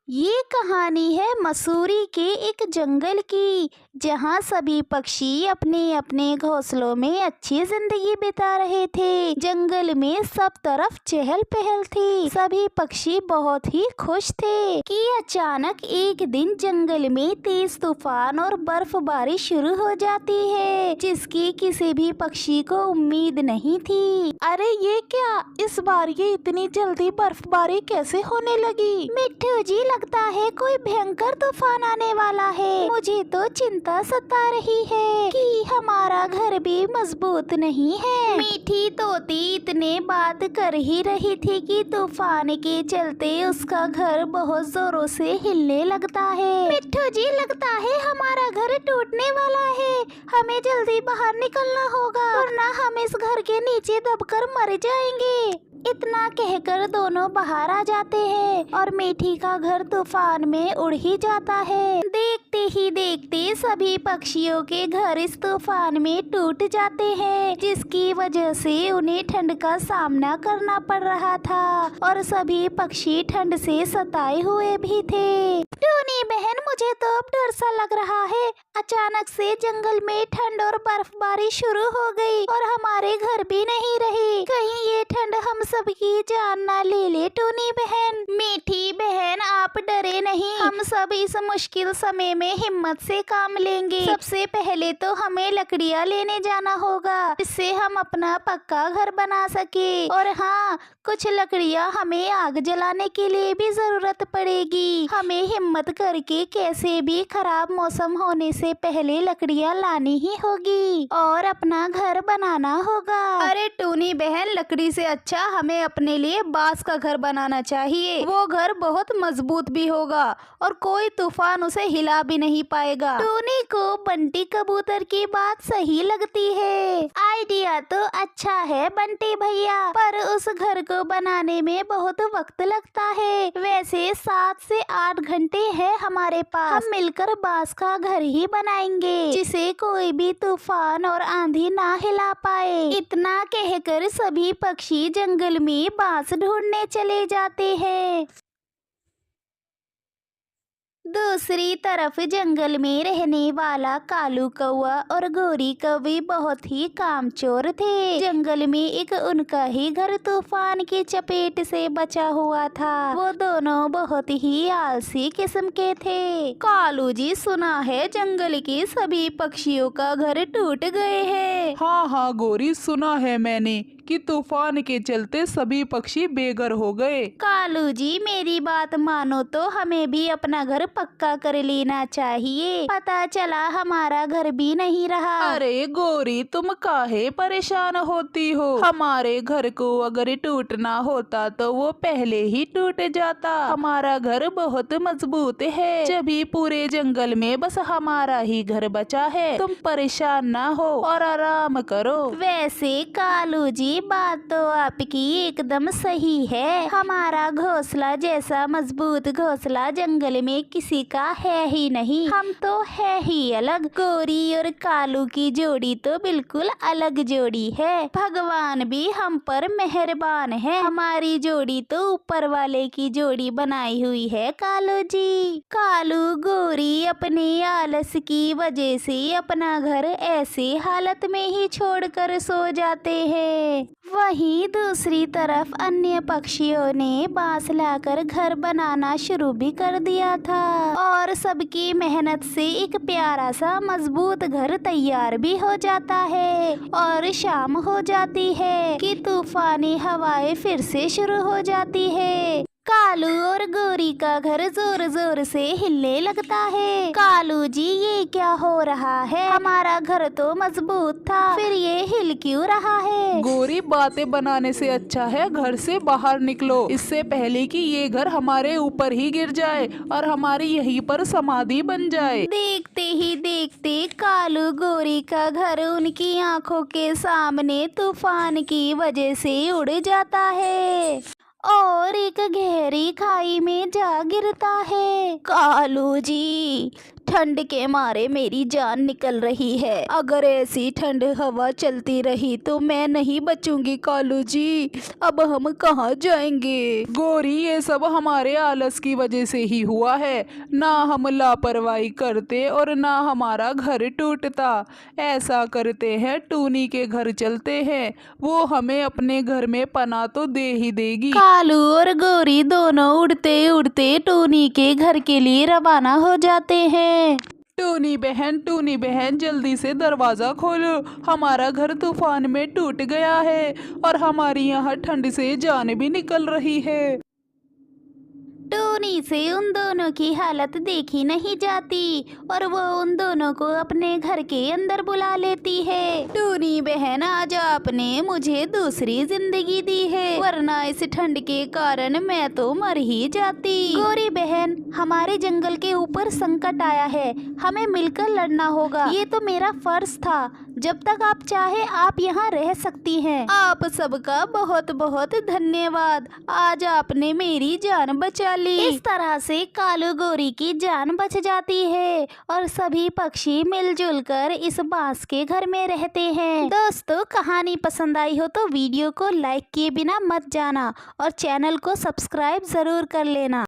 ये कहानी है मसूरी के एक जंगल की, जहाँ सभी पक्षी अपने अपने घोंसलों में अच्छी जिंदगी बिता रहे थे। जंगल में सब तरफ चहल पहल थी, सभी पक्षी बहुत ही खुश थे कि अचानक एक दिन जंगल में तेज तूफान और बर्फबारी शुरू हो जाती है, जिसकी किसी भी पक्षी को उम्मीद नहीं थी। अरे ये क्या, इस बार ये इतनी जल्दी बर्फबारी कैसे होने लगी? मिट्ठू जी, लगता है कोई भयंकर तूफान आने वाला है। मुझे तो चिंता सता रही है कि हमारा घर भी मजबूत नहीं है। मीठी तोती इतने बात कर ही रही थी कि तूफान के चलते उसका घर बहुत जोरों से हिलने लगता है। मिट्ठू जी, लगता है हमारा घर टूटने वाला है। हमें जल्दी बाहर निकलना होगा, वरना हम इस घर के नीचे दबकर मर जाएंगे। इतना कहकर दोनों बाहर आ जाते हैं और मीठी का घर तूफान में उड़ ही जाता है। देखते ही देखते सभी पक्षियों के घर इस तूफान में टूट जाते हैं, जिसकी वजह से उन्हें ठंड का सामना करना पड़ रहा था और सभी पक्षी ठंड से सताए हुए भी थे। टूनी बहन, मुझे तो अब डर सा लग रहा है। अचानक से जंगल में ठंड और बर्फबारी शुरू हो गई और हमारे घर भी नहीं रहे। कहीं ये ठंड हम सबकी जान ना ले ले। टूनी बहन, मीठी बहन, आप डरे नहीं, हम सब इस मुश्किल समय में हिम्मत से काम लेंगे। सबसे पहले तो हमें लकड़ियाँ लेने जाना होगा, जिससे हम अपना पक्का घर बना सके। और हाँ, कुछ लकड़ियाँ हमें आग जलाने के लिए भी जरूरत पड़ेगी। हमें हिम्मत करके कैसे भी खराब मौसम होने से पहले लकड़ियाँ लानी ही होगी और अपना घर बनाना होगा। अरे टूनी बहन, लकड़ी से अच्छा हमें अपने लिए बांस का घर बनाना चाहिए। वो घर बहुत मजबूत भी होगा और कोई तूफान उसे हिला भी नहीं पाएगा। टूनी को बंटी कबूतर की बात सही लगती है। आइडिया तो अच्छा है बंटी भैया, पर उस घर को बनाने में बहुत वक्त लगता है। वैसे 7 से 8 घंटे है हमारे पास। हम मिलकर बांस का घर ही बनाएंगे, जिसे कोई भी तूफान और आंधी ना हिला पाए। इतना कहकर सभी पक्षी जंगल में बांस ढूंढने चले जाते हैं। दूसरी तरफ जंगल में रहने वाला कालू कौवा और गोरी कौवी बहुत ही कामचोर थे। जंगल में एक उनका ही घर तूफान की चपेट से बचा हुआ था। वो दोनों बहुत ही आलसी किस्म के थे। कालू जी, सुना है जंगल के सभी पक्षियों का घर टूट गए हैं। हाँ हाँ गोरी, सुना है मैंने कि तूफान के चलते सभी पक्षी बेघर हो गए। कालू जी, मेरी बात मानो तो हमें भी अपना घर पक्का कर लेना चाहिए। पता चला हमारा घर भी नहीं रहा। अरे गोरी, तुम काहे परेशान होती हो? हमारे घर को अगर टूटना होता तो वो पहले ही टूट जाता। हमारा घर बहुत मजबूत है, जभी पूरे जंगल में बस हमारा ही घर बचा है। तुम परेशान ना हो और आराम करो। वैसे कालू जी, बात तो आपकी एकदम सही है। हमारा घोंसला जैसा मजबूत घोंसला जंगल में किसी का है ही नहीं। हम तो है ही अलग। गोरी और कालू की जोड़ी तो बिल्कुल अलग जोड़ी है। भगवान भी हम पर मेहरबान है। हमारी जोड़ी तो ऊपर वाले की जोड़ी बनाई हुई है। कालू जी, कालू गोरी अपने आलस की वजह से अपना घर ऐसी हालत में ही छोड़कर सो जाते हैं। वहीं दूसरी तरफ अन्य पक्षियों ने बांस लाकर घर बनाना शुरू भी कर दिया था और सबकी मेहनत से एक प्यारा सा मजबूत घर तैयार भी हो जाता है। और शाम हो जाती है कि तूफानी हवाएं फिर से शुरू हो जाती है। कालू और गोरी का घर जोर जोर से हिलने लगता है। कालू जी, ये क्या हो रहा है? हमारा घर तो मजबूत था, फिर ये हिल क्यों रहा है? गोरी, बातें बनाने से अच्छा है घर से बाहर निकलो, इससे पहले कि ये घर हमारे ऊपर ही गिर जाए और हमारी यहीं पर समाधि बन जाए। देखते ही देखते कालू गोरी का घर उनकी आंखों के सामने तूफान की वजह से उड़ जाता है और एक गहरी खाई में जा गिरता है। कालू जी, ठंड के मारे मेरी जान निकल रही है। अगर ऐसी ठंड हवा चलती रही तो मैं नहीं बचूंगी कालू जी। अब हम कहाँ जाएंगे? गौरी, ये सब हमारे आलस की वजह से ही हुआ है। ना हम लापरवाही करते और ना हमारा घर टूटता। ऐसा करते हैं, टूनी के घर चलते हैं, वो हमें अपने घर में पनाह तो दे ही देगी। कालू और गौरी दोनों उड़ते उड़ते टूनी के घर के लिए रवाना हो जाते हैं। टूनी बहन जल्दी से दरवाजा खोलो, हमारा घर तूफान में टूट गया है और हमारी यहाँ ठंड से जान भी निकल रही है। टूनी से उन दोनों की हालत देखी नहीं जाती और वो उन दोनों को अपने घर के अंदर बुला लेती है। टूनी बहन, आज आपने मुझे दूसरी जिंदगी दी है, वरना इस ठंड के कारण मैं तो मर ही जाती। गौरी बहन, हमारे जंगल के ऊपर संकट आया है, हमें मिलकर लड़ना होगा। ये तो मेरा फर्ज था। जब तक आप चाहे आप यहाँ रह सकती हैं। आप सबका बहुत बहुत धन्यवाद। आज आपने मेरी जान बचा ली। इस तरह से कालू गौरी की जान बच जाती है और सभी पक्षी मिलजुल कर इस बांस के घर में रहते हैं। दोस्तों, कहानी पसंद आई हो तो वीडियो को लाइक किए बिना मत जाना और चैनल को सब्सक्राइब जरूर कर लेना।